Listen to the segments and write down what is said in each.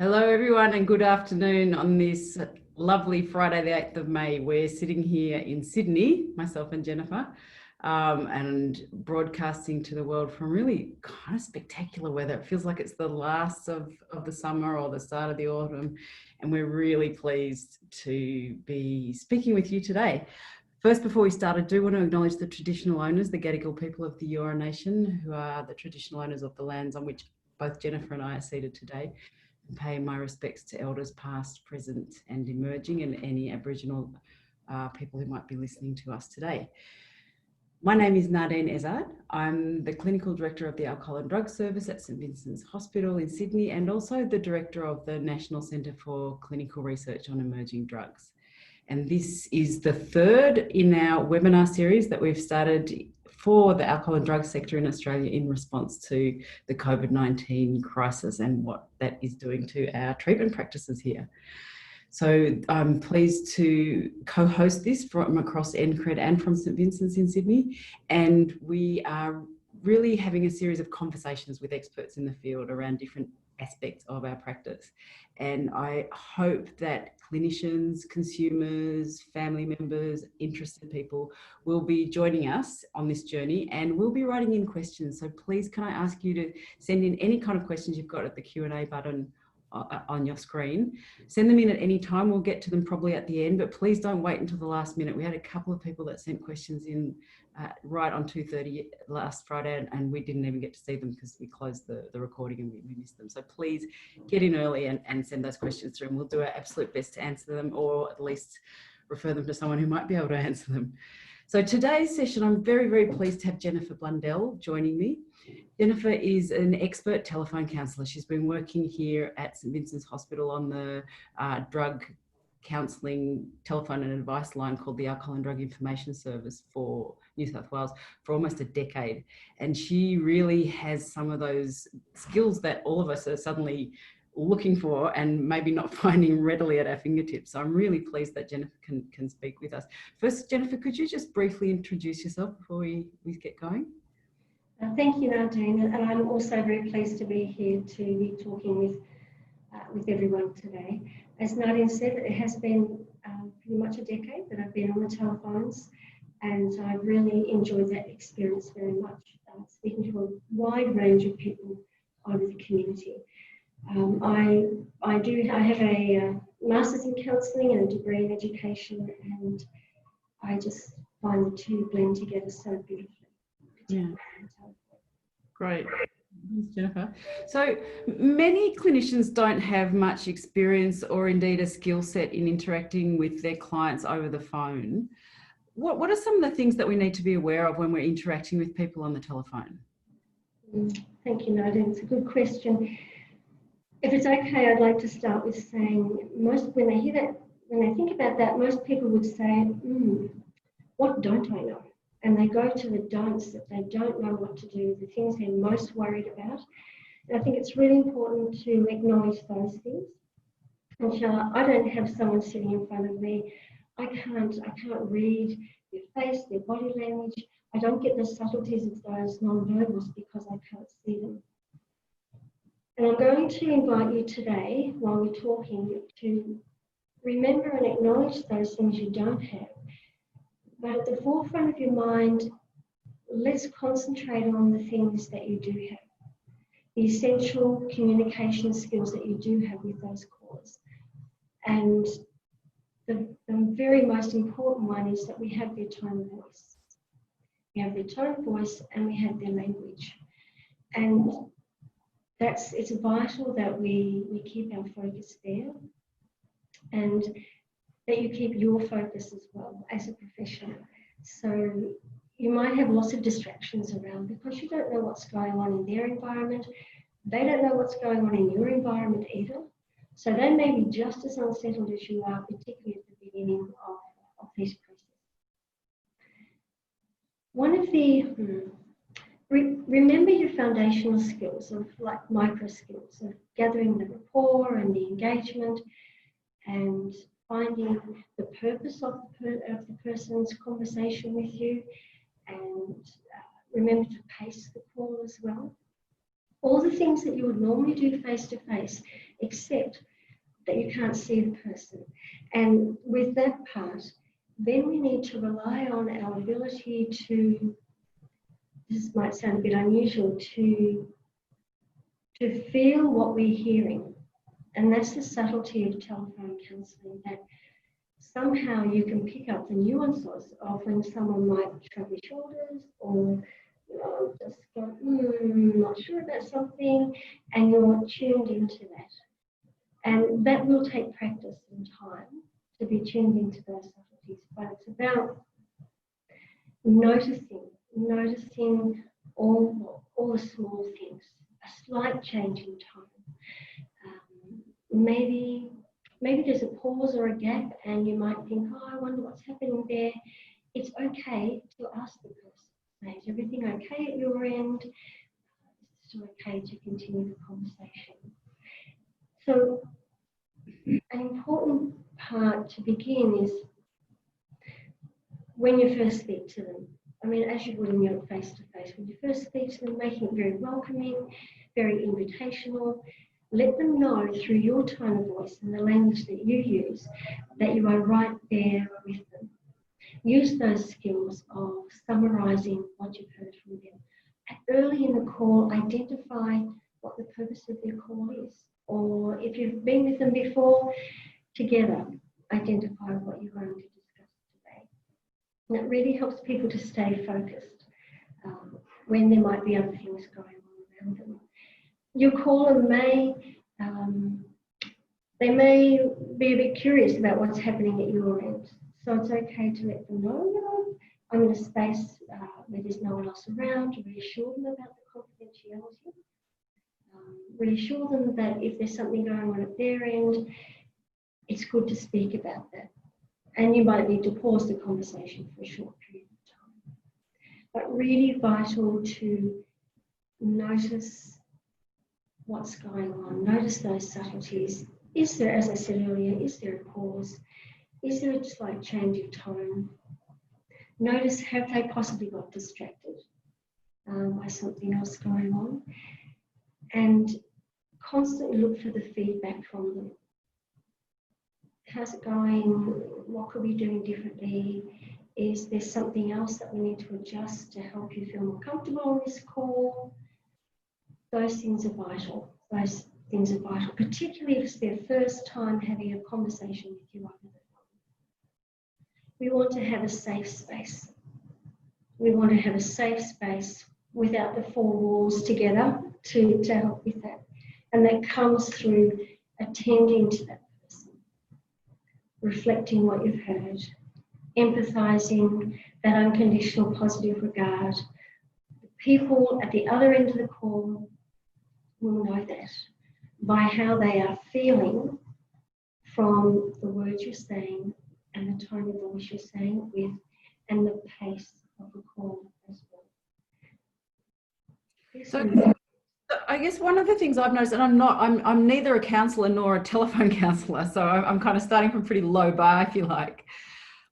Hello everyone and good afternoon on this lovely Friday the 8th of May. We're sitting here in Sydney, myself and Jennifer, and broadcasting to the world from really kind of spectacular weather. It feels like it's the last of the summer or the start of the autumn, and we're really pleased to be speaking with you today. First, before we start, I do want to acknowledge the traditional owners, the Gadigal people of the Eora Nation, who are the traditional owners of the lands on which both Jennifer and I are seated today. Pay my respects to elders past, present and emerging, and any Aboriginal people who might be listening to us today. My name is Nardine Ezard. I'm the Clinical Director of the Alcohol and Drug Service at St Vincent's Hospital in Sydney, and also the Director of the National Centre for Clinical Research on Emerging Drugs. And this is the third in our webinar series that we've started for the alcohol and drug sector in Australia in response to the COVID-19 crisis and what that is doing to our treatment practices here. So I'm pleased to co-host this from across NCRED and from St Vincent's in Sydney. And we are really having a series of conversations with experts in the field around different aspects of our practice. And I hope that clinicians, consumers, family members, interested people will be joining us on this journey, and we'll be writing in questions. So please, can I ask you to send in any kind of questions you've got at the Q&A button on your screen. Send them in at any time. We'll get to them probably at the end, but please don't wait until the last minute. We had a couple of people that sent questions in right on 2:30 last Friday, and we didn't even get to see them because we closed the recording and we missed them. So please get in early and send those questions through, and we'll do our absolute best to answer them, or at least refer them to someone who might be able to answer them. So today's session, I'm very, very pleased to have Jennifer Blundell joining me. Jennifer is an expert telephone counsellor. She's been working here at St Vincent's Hospital on the drug counselling telephone and advice line called the Alcohol and Drug Information Service for New South Wales for almost a decade. And she really has some of those skills that all of us are suddenly looking for and maybe not finding readily at our fingertips. So I'm really pleased that Jennifer can speak with us. First, Jennifer, could you just briefly introduce yourself before we get going? Thank you, Nardine, and I'm also very pleased to be here to be talking with everyone today. As Nardine said, it has been pretty much a decade that I've been on the telephones, and I've really enjoyed that experience very much, speaking to a wide range of people over the community. I have a master's in counselling and a degree in education, and I just find the two blend together so beautifully. Yeah. Great. Thanks, Jennifer. So many clinicians don't have much experience or indeed a skill set in interacting with their clients over the phone. What are some of the things that we need to be aware of when we're interacting with people on the telephone? Thank you, Nardine. It's a good question. If it's okay, I'd like to start with saying when they think about that, most people would say, what don't I know? And they go to the don'ts, that they don't know what to do, the things they're most worried about. And I think it's really important to acknowledge those things. And I don't have someone sitting in front of me. I can't read their face, their body language. I don't get the subtleties of those non-verbals because I can't see them. And I'm going to invite you today, while we're talking, to remember and acknowledge those things you don't have. But at the forefront of your mind, let's concentrate on the things that you do have, the essential communication skills that you do have with those callers. And the very most important one is that we have their tone of voice. We have their tone of voice and we have their language. And it's vital that we keep our focus there, and that you keep your focus as well as a professional. So you might have lots of distractions around because you don't know what's going on in their environment. They don't know what's going on in your environment either. So they may be just as unsettled as you are, particularly at the beginning of this process. One of the remember your foundational skills of like micro skills of gathering the rapport and the engagement and finding the purpose of the person's conversation with you, and remember to pace the call as well. all the things that you would normally do face to face, except that you can't see the person. And with that part, then we need to rely on our ability to, this might sound a bit unusual, to feel what we're hearing. And that's the subtlety of telephone counselling, that somehow you can pick up the nuances of when someone might shrug their shoulders or just go, not sure about something, and you're tuned into that. And that will take practice and time to be tuned into those subtleties, but it's about noticing all the small things, a slight change in tone. Maybe there's a pause or a gap and you might think, oh, I wonder what's happening there. It's okay to ask the person, is everything okay at your end? Is it still okay to continue the conversation? So an important part to begin is when you first speak to them. I mean, as you would in your face-to-face, when you first speak to them, making it very welcoming, very invitational. Let them know through your tone of voice and the language that you use that you are right there with them. Use those skills of summarising what you've heard from them. Early in the call, identify what the purpose of their call is. Or if you've been with them before, together, identify what you're going to discuss today. And it really helps people to stay focused when there might be other things going on around them. Your caller may be a bit curious about what's happening at your end. So it's okay to let them know, I'm in a space where there's no one else around, to reassure them about the confidentiality. Reassure them that if there's something going on at their end, it's good to speak about that. And you might need to pause the conversation for a short period of time. But really vital to notice what's going on, notice those subtleties. Is there, as I said earlier, is there a pause? Is there a slight change of tone? Notice, have they possibly got distracted by something else going on? And constantly look for the feedback from them. How's it going? What could we be doing differently? Is there something else that we need to adjust to help you feel more comfortable on this call? Those things are vital. Particularly if it's their first time having a conversation with you over the phone. We want to have a safe space. We want to have a safe space without the four walls together to help with that. And that comes through attending to that person, reflecting what you've heard, empathising, that unconditional positive regard. The people at the other end of the call will know that by how they are feeling from the words you're saying and the tone of voice you're saying it with and the pace of the call as well. So I guess one of the things I've noticed, and I'm neither a counsellor nor a telephone counsellor, so I'm kind of starting from pretty low bar, if you like.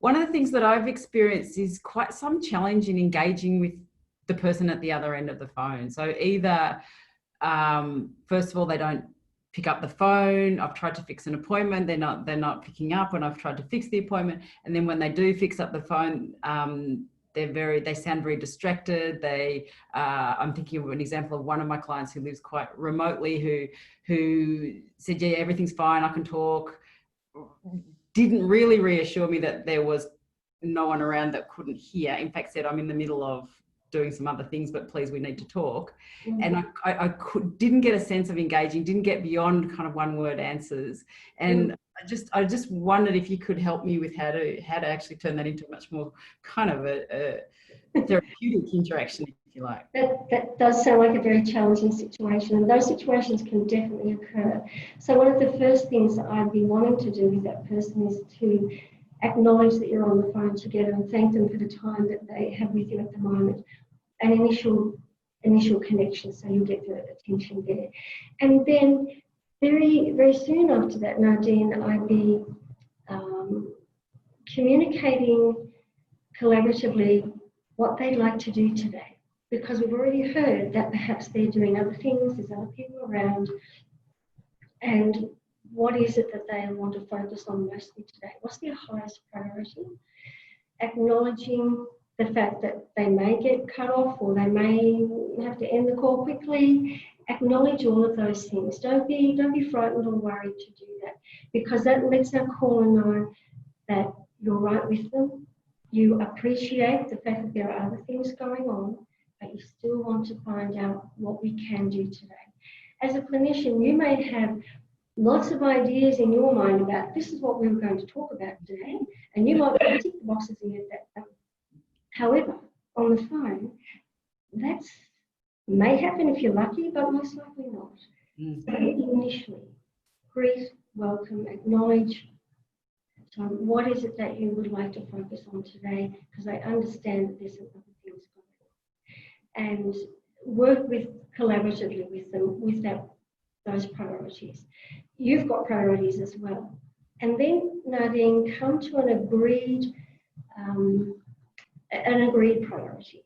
One of the things that I've experienced is quite some challenge in engaging with the person at the other end of the phone. So either, first of all, they don't pick up the phone. I've tried to fix an appointment. They're not picking up when I've tried to fix the appointment. And then when they do fix up the phone, they sound very distracted. I'm thinking of an example of one of my clients who lives quite remotely, who said, yeah, everything's fine, I can talk. Didn't really reassure me that there was no one around that couldn't hear. In fact, said, I'm in the middle of doing some other things, but please, we need to talk. Mm-hmm. And I didn't get a sense of engaging, didn't get beyond kind of one-word answers. And I just wondered if you could help me with how to actually turn that into much more kind of a therapeutic interaction, if you like. That does sound like a very challenging situation, and those situations can definitely occur. So one of the first things that I'd be wanting to do with that person is to acknowledge that you're on the phone together and thank them for the time that they have with you at the moment. An initial connection, so you'll get the attention there. And then very, very soon after that, Nadine, I'd be communicating collaboratively what they'd like to do today. because we've already heard that perhaps they're doing other things, there's other people around, and what is it that they want to focus on mostly today? What's their highest priority? Acknowledging the fact that they may get cut off or they may have to end the call quickly. Acknowledge all of those things. Don't be frightened or worried to do that, because that lets our caller know that you're right with them. You appreciate the fact that there are other things going on, but you still want to find out what we can do today. As a clinician, you may have lots of ideas in your mind about this is what we were going to talk about today, and you might tick the boxes and get that done. However, on the phone, that may happen if you're lucky, but most likely not. So initially, greet, welcome, acknowledge. So what is it that you would like to focus on today? Because I understand that there's some other things going on. And work collaboratively with them with those priorities. You've got priorities as well. And then, Nadine, come to an agreed priority.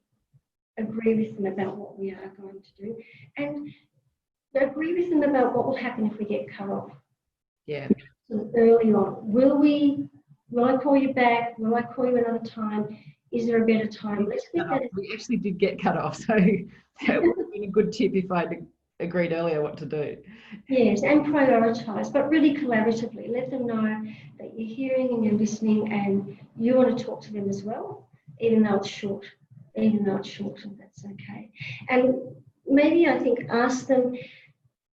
Agree with them about what we are going to do, and agree with them about what will happen if we get cut off. Yeah. So early on, will I call you back? Will I call you another time? Is there a better time? Let's get that. We actually did get cut off, so that would have been a good tip if I'd agreed earlier what to do. Yes, and prioritise, but really collaboratively. Let them know that you're hearing and you're listening, and you want to talk to them as well, even though it's short. And that's okay. And maybe I think ask them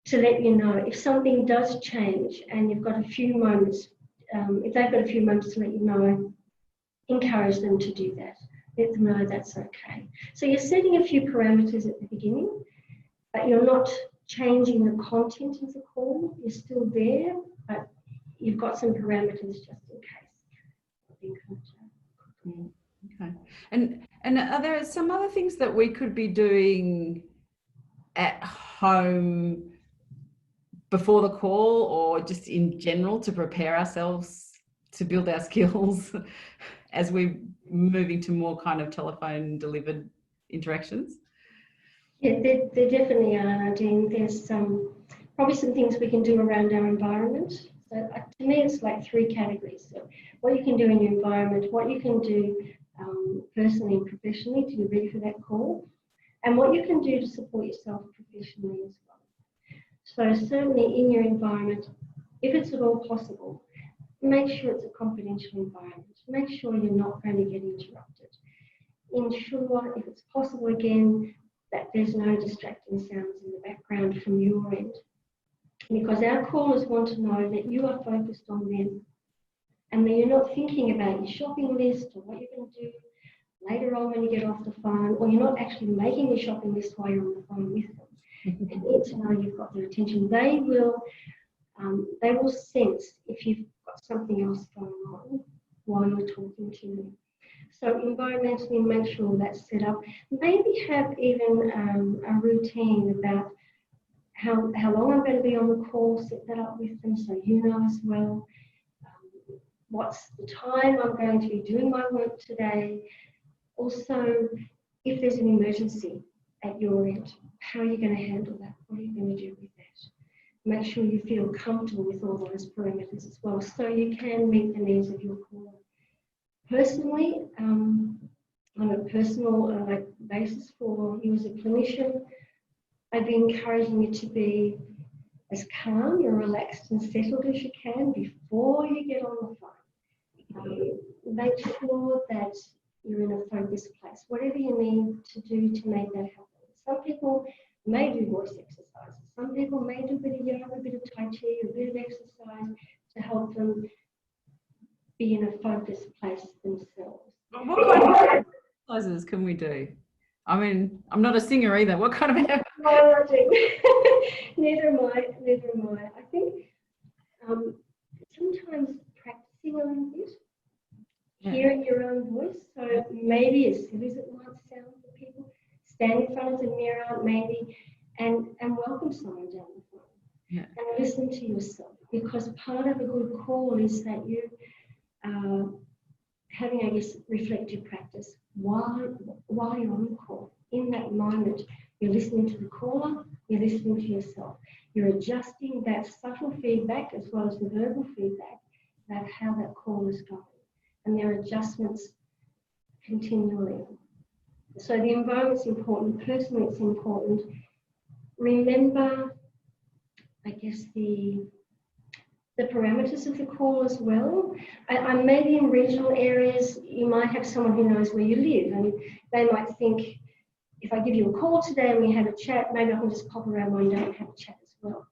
to let you know if something does change and you've got a few moments, if they've got a few moments to let you know, encourage them to do that. Let them know that's okay. So you're setting a few parameters at the beginning, but you're not changing the content of the call. You're still there, but you've got some parameters just in case. Okay. And are there some other things that we could be doing at home before the call, or just in general to prepare ourselves to build our skills as we're moving to more kind of telephone delivered interactions? Yeah, there definitely are, Nadine. There's probably some things we can do around our environment. So to me, it's like three categories. So what you can do in your environment, what you can do personally and professionally to be ready for that call, and what you can do to support yourself professionally as well. So certainly in your environment, if it's at all possible, make sure it's a confidential environment. Make sure you're not going to get interrupted. Ensure, if it's possible again, that there's no distracting sounds in the background from your end. Because our callers want to know that you are focused on them and that you're not thinking about your shopping list or what you're going to do later on when you get off the phone, or you're not actually making your shopping list while you're on the phone with them. They need to know you've got their attention. They will sense if you've got something else going on while you're talking to them. So environmentally, make sure that's set up. Maybe have even a routine about how long I'm going to be on the call. Set that up with them so you know as well. What's the time I'm going to be doing my work today? Also, if there's an emergency at your end, how are you going to handle that? What are you going to do with that? Make sure you feel comfortable with all those parameters as well, so you can meet the needs of your caller. Personally, on a personal basis for you as a clinician, I'd be encouraging you to be as calm and relaxed and settled as you can before you get on the phone. Make sure that you're in a focused place, whatever you need to do to make that happen. Some people may do voice exercises. Some people may do a bit of yoga, a bit of Tai Chi, a bit of exercise to help them be in a focused place themselves. What kind of exercises can we do? I mean, I'm not a singer either. What kind of Neither am I. I think sometimes practicing a little bit, hearing your own voice. So maybe as silly as it might sound for people, stand in front of the mirror maybe and welcome someone down the phone and listen to yourself, because part of a good call is that you having, I guess, reflective practice while you're on the call, in that moment, you're listening to the caller, you're listening to yourself. You're adjusting that subtle feedback as well as the verbal feedback about how that call is going. And there are adjustments continually. So the environment's important, personally it's important. Remember, I guess, the parameters of the call as well. Maybe in regional areas, you might have someone who knows where you live, and they might think, if I give you a call today and we have a chat, maybe I can just pop around one day and have a chat as well.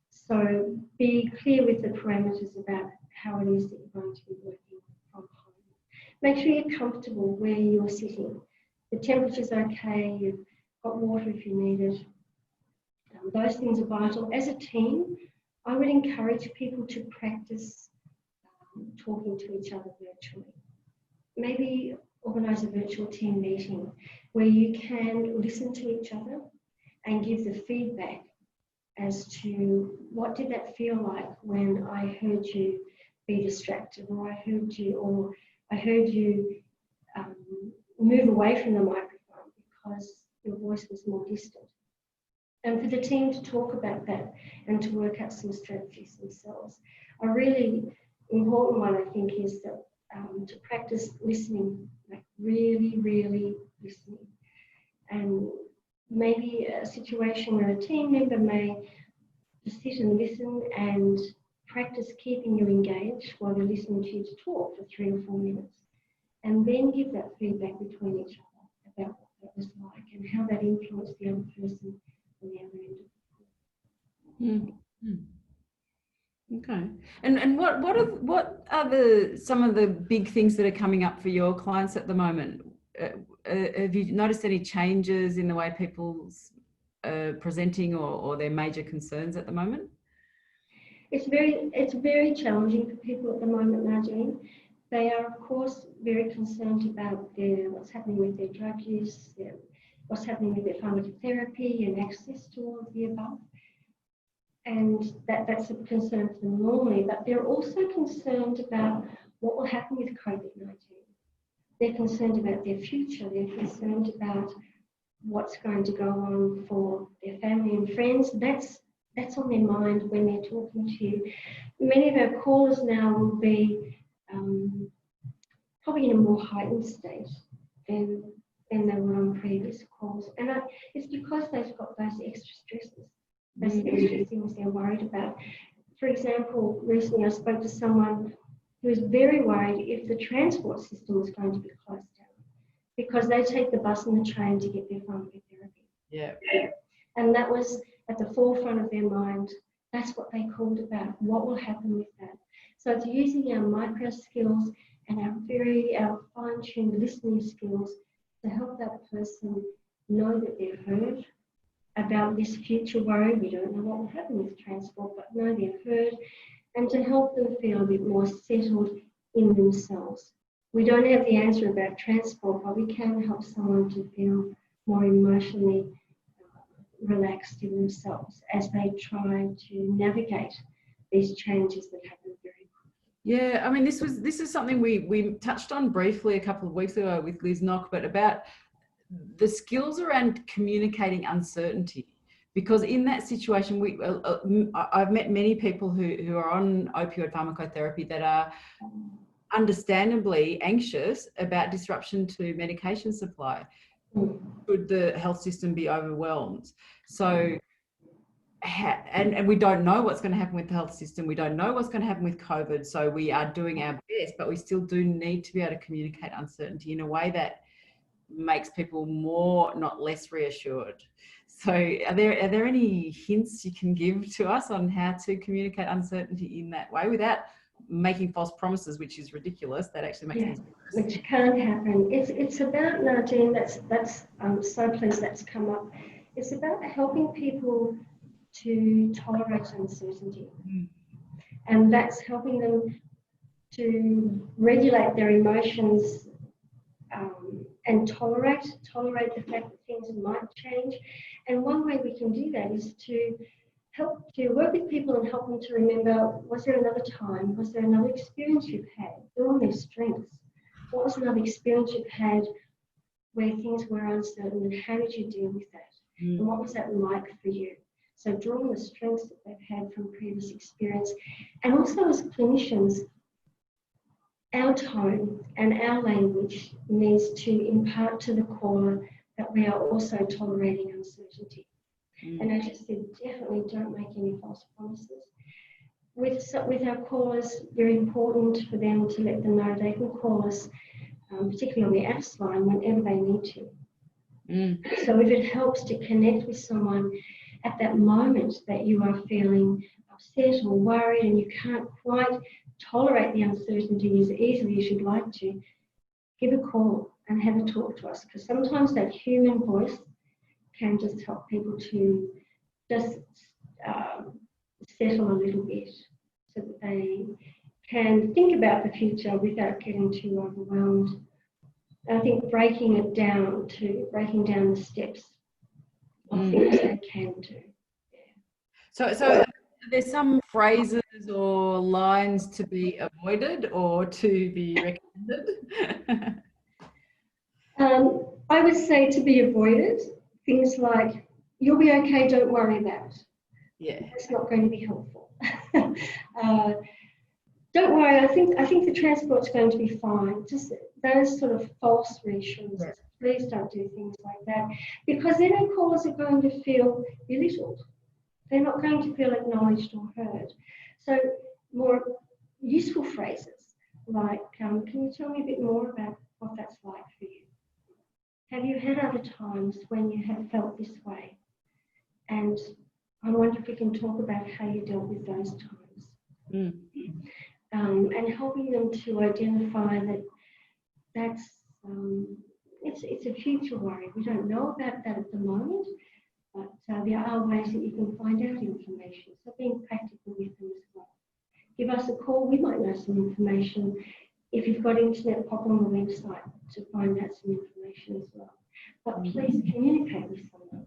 So be clear with the parameters about how it is that you're going to be working from home. Make sure you're comfortable where you're sitting. The temperature's okay, you've got water if you need it. Those things are vital. As a team, I would encourage people to practice talking to each other virtually. Maybe organise a virtual team meeting where you can listen to each other and give the feedback as to what did that feel like when I heard you be distracted, or I heard you move away from the microphone because your voice was more distant. And for the team to talk about that and to work out some strategies themselves. A really important one, I think, is that to practice listening, like really, really listening. And maybe a situation where a team member may just sit and listen and practice keeping you engaged while they're listening to you to talk for 3 or 4 minutes. And then give that feedback between each other about what that was like and how that influenced the other person on the other end of the call. Okay. And what are some of the big things that are coming up for your clients at the moment? Have you noticed any changes in the way people's presenting or their major concerns at the moment? It's very challenging for people at the moment, Nadine. They are, of course, very concerned about what's happening with their drug use, what's happening with their pharmacotherapy and access to all of the above. And that's a concern for them normally, but they're also concerned about what will happen with COVID-19. They're concerned about their future. They're concerned about what's going to go on for their family and friends. That's on their mind when they're talking to you. Many of our callers now will be probably in a more heightened state than they were on previous calls. And it's because they've got those extra stresses, those extra things they're worried about. For example, recently I spoke to someone who was very worried if the transport system was going to be closed down because they take the bus and the train to get their pharmacotherapy. Yeah. And that was at the forefront of their mind. That's what they called about. What will happen with that? So it's using our micro skills and our fine-tuned listening skills to help that person know that they're heard about this future worry. We don't know what will happen with transport, but know they're heard, and to help them feel a bit more settled in themselves. We don't have the answer about transport, but we can help someone to feel more emotionally relaxed in themselves as they try to navigate these changes that happen very quickly. Yeah, I mean, this is something we touched on briefly a couple of weeks ago with Liz Knock, but about the skills around communicating uncertainty. Because in that situation, I've met many people who are on opioid pharmacotherapy that are understandably anxious about disruption to medication supply. Should the health system be overwhelmed? So, and we don't know what's going to happen with the health system. We don't know what's going to happen with COVID. So we are doing our best, but we still do need to be able to communicate uncertainty in a way that makes people more, not less, reassured. So are there any hints you can give to us on how to communicate uncertainty in that way without making false promises, which is ridiculous? That actually makes things worse. Which can't happen. It's about, Nadine, I'm so pleased that's come up. It's about helping people to tolerate uncertainty. And that's helping them to regulate their emotions and tolerate the fact that things might change. And one way we can do that is to help to work with people and help them to remember, was there another time? Was there another experience you've had? They're on their strengths. What was another experience you've had where things were uncertain, and how did you deal with that? And what was that like for you? So drawing the strengths that they've had from previous experience. And also as clinicians, our tone and our language needs to impart to the caller that we are also tolerating uncertainty. And as you said, definitely don't make any false promises. With our callers, very important for them to let them know they can call us, particularly on the ASS line, whenever they need to. So if it helps to connect with someone at that moment that you are feeling upset or worried and you can't quite tolerate the uncertainty as easily as you'd like to, give a call and have a talk to us, because sometimes that human voice can just help people to just settle a little bit so that they can think about the future without getting too overwhelmed. I think breaking down the steps of things they can do. So there's some phrases or lines to be avoided or to be recommended? I would say to be avoided, things like, you'll be okay, don't worry about it. Yeah. That's not going to be helpful. Don't worry, I think the transport's going to be fine. Just those sort of false reassurances. Yeah. Please don't do things like that, because then our callers are going to feel belittled. They're not going to feel acknowledged or heard. So more useful phrases like, can you tell me a bit more about what that's like for you? Have you had other times when you have felt this way? And I wonder if we can talk about how you dealt with those times. And helping them to identify that that's it's a future worry. We don't know about that at the moment, but there are ways that you can find out information. So being practical with them as well. Give us a call. We might know some information. If you've got internet, pop on the website to find out some information as well. But please communicate with someone.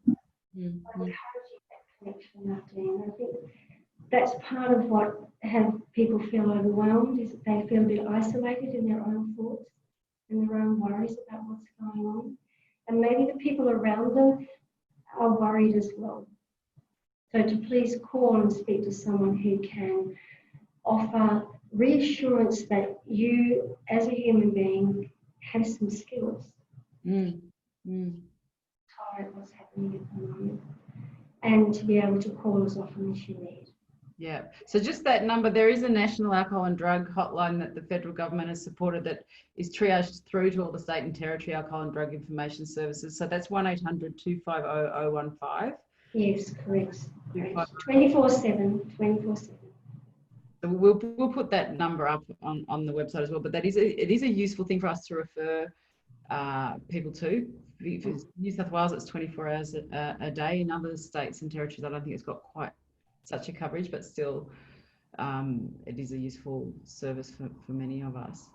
I'm encouraging that connection, Martine. I think that's part of what have people feel overwhelmed, is that they feel a bit isolated in their own thoughts and their own worries about what's going on. And maybe the people around them are worried as well. So to please call and speak to someone who can offer reassurance that you, as a human being, have some skills. Tolerate what's happening at the moment, and to be able to call as often as you need. Yeah. So just that number, there is a national alcohol and drug hotline that the federal government has supported that is triaged through to all the state and territory alcohol and drug information services. So that's 1-800-250-015. Yes, correct. 24/7, 24/7. So we'll put that number up on the website as well. But it is a useful thing for us to refer people to. For New South Wales, it's 24 hours a day. In other states and territories, I don't think it's got quite such a coverage, but still it is a useful service for many of us.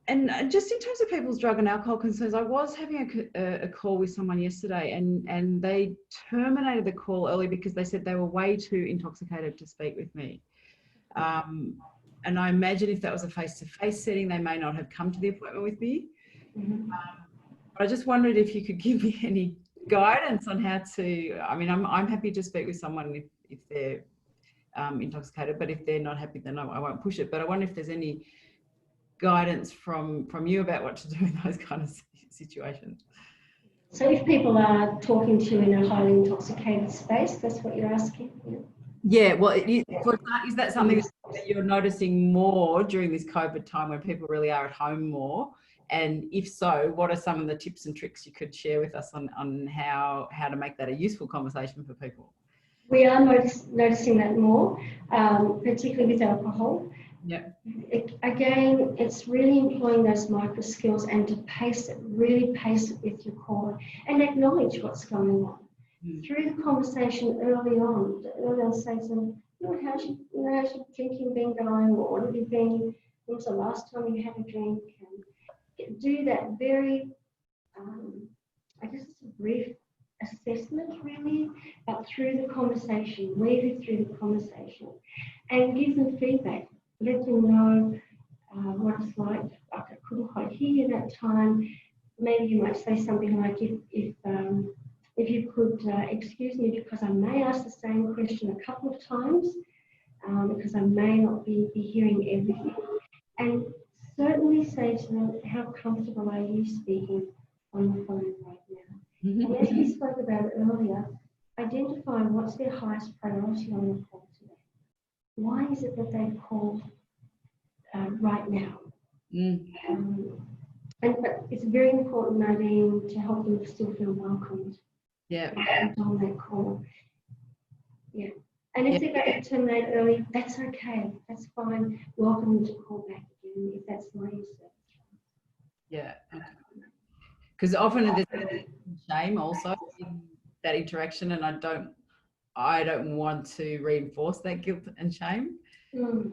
And just in terms of people's drug and alcohol concerns, I was having a call with someone yesterday, and they terminated the call early because they said they were way too intoxicated to speak with me. And I imagine if that was a face-to-face setting, they may not have come to the appointment with me. But I just wondered if you could give me any guidance on how to, I mean, I'm happy to speak with someone if they're intoxicated, but if they're not happy, then I won't push it. But I wonder if there's any guidance from you about what to do in those kind of situations. So if people are talking to you in a highly intoxicated space, that's what you're asking? Yeah, well, is that something that you're noticing more during this COVID time when people really are at home more? And if so, what are some of the tips and tricks you could share with us on how to make that a useful conversation for people? We are noticing that more, particularly with alcohol. Yeah. Again, it's really employing those micro skills and to really pace it with your caller and acknowledge what's going on. Through the conversation early on say something, how's your drinking been going, or what have you been, when was the last time you had a drink, and do that very, I guess it's a brief assessment really, but through the conversation, weave it through the conversation and give them feedback. Let them know what it's like. I couldn't quite hear you that time. maybe you might say something like, if you could excuse me because I may ask the same question a couple of times, because I may not be hearing everything. And certainly say to them, how comfortable are you speaking on the phone right now? And as we spoke about earlier, identify what's their highest priority on the call today. Why is it that they've called right now? But it's very important, Nadine, to help them still feel welcomed. Yeah. On that call. Yeah. And if they're going to terminate early, that's okay. That's fine. Welcome them to call back again if that's not your service. Yeah. Because often there's shame also in that interaction, and I don't want to reinforce that guilt and shame. So,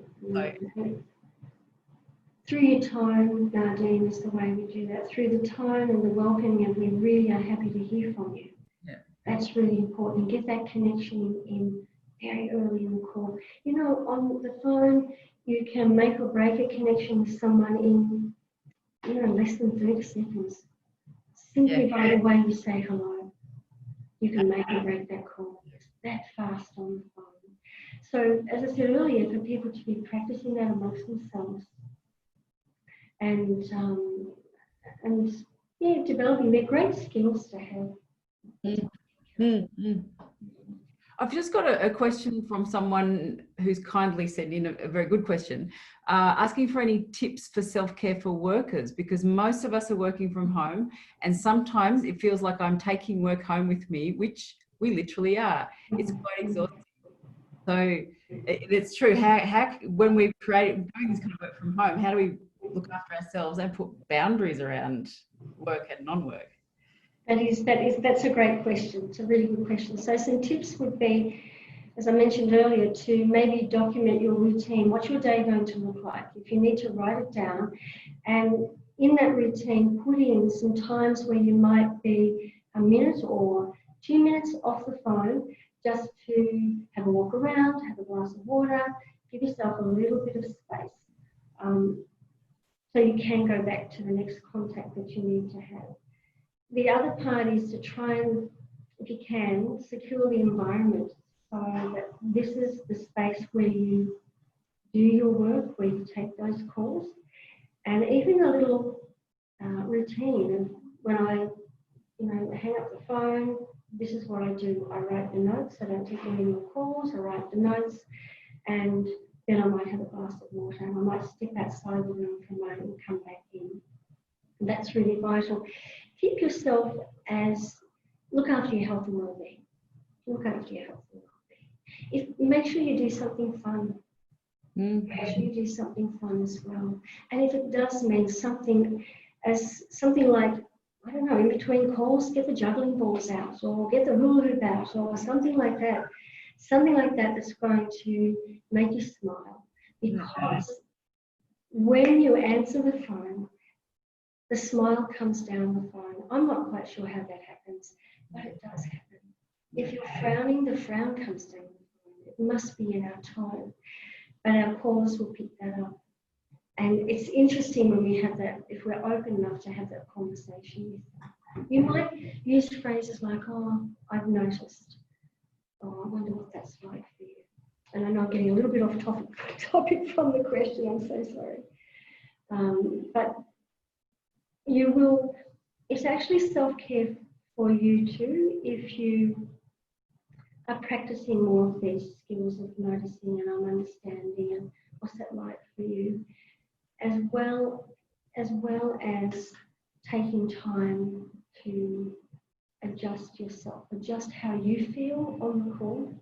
through your tone, Nadine, is the way we do that. Through the tone and the welcoming, and we really are happy to hear from you. yeah. That's really important. Get that connection in very early in the call. You know, on the phone, you can make or break a connection with someone in, less than 30 seconds. Simply by the way you say hello, you can make or break that call. It's that fast on the phone. So, as I said earlier, for people to be practicing that amongst themselves, and developing their great skills to have. I've just got a question from someone who's kindly sent in a very good question, asking for any tips for self-care for workers, because most of us are working from home, and sometimes it feels like I'm taking work home with me, which we literally are. It's quite exhausting. So it's true. How when we're doing this kind of work from home, how do we look after ourselves and put boundaries around work and non-work? That's a great question. It's a really good question. So some tips would be, as I mentioned earlier, to maybe document your routine. What's your day going to look like? If you need to write it down, and in that routine, put in some times where you might be a minute or 2 minutes off the phone, just to have a walk around, have a glass of water, give yourself a little bit of space. So you can go back to the next contact that you need to have. The other part is to try and, if you can, secure the environment so that this is the space where you do your work, where you take those calls. And even a little routine of when I hang up the phone, this is what I do. I write the notes. I don't take any more calls. I write the notes, and then I might have a glass of water, and I might step outside the room for a moment and come back in. And that's really vital. Keep yourself look after your health and well-being. Look after your health and well-being. Make sure you do something fun. Make sure you do something fun as well. And if it does mean something like, I don't know, in between calls, get the juggling balls out, or get the hula hoop out, or something like that. Something like that that's going to make you smile. Because when you answer the phone, the smile comes down the phone. I'm not quite sure how that happens, but it does happen. If you're frowning, the frown comes down the phone. It must be in our tone. But our callers will pick that up. And it's interesting when we have that, if we're open enough to have that conversation with them. You might use phrases like, oh, I've noticed. Oh, I wonder what that's like for you. And I know I'm getting a little bit off topic from the question. I'm so sorry. But it's actually self-care for you too if you are practicing more of these skills of noticing and understanding and what's that like for you, as well as taking time to adjust yourself, adjust how you feel on the call.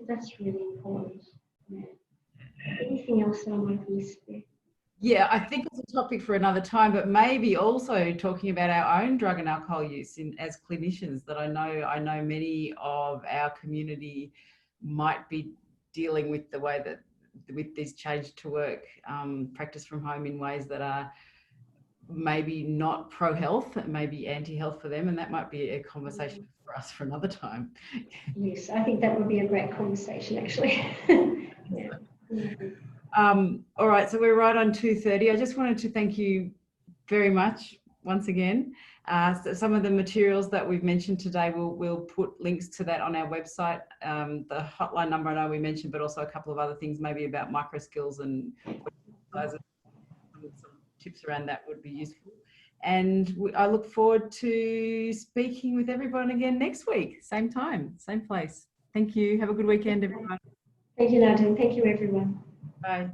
That's really important. Yeah. Anything else that I might miss there? Yeah, I think it's a topic for another time, but maybe also talking about our own drug and alcohol use as clinicians, that I know many of our community might be dealing with the way that with this change to work, practice from home in ways that are maybe not pro-health, maybe anti-health for them, and that might be a conversation for us for another time. Yes, I think that would be a great conversation, actually. Yeah. All right, so we're right on 2:30. I just wanted to thank you very much, once again. So some of the materials that we've mentioned today, we'll put links to that on our website. The hotline number I know we mentioned, but also a couple of other things, maybe about micro skills and some tips around that would be useful. And I look forward to speaking with everyone again next week, same time, same place. Thank you. Have a good weekend, everyone. Thank you, Nadine. Thank you, everyone. Bye.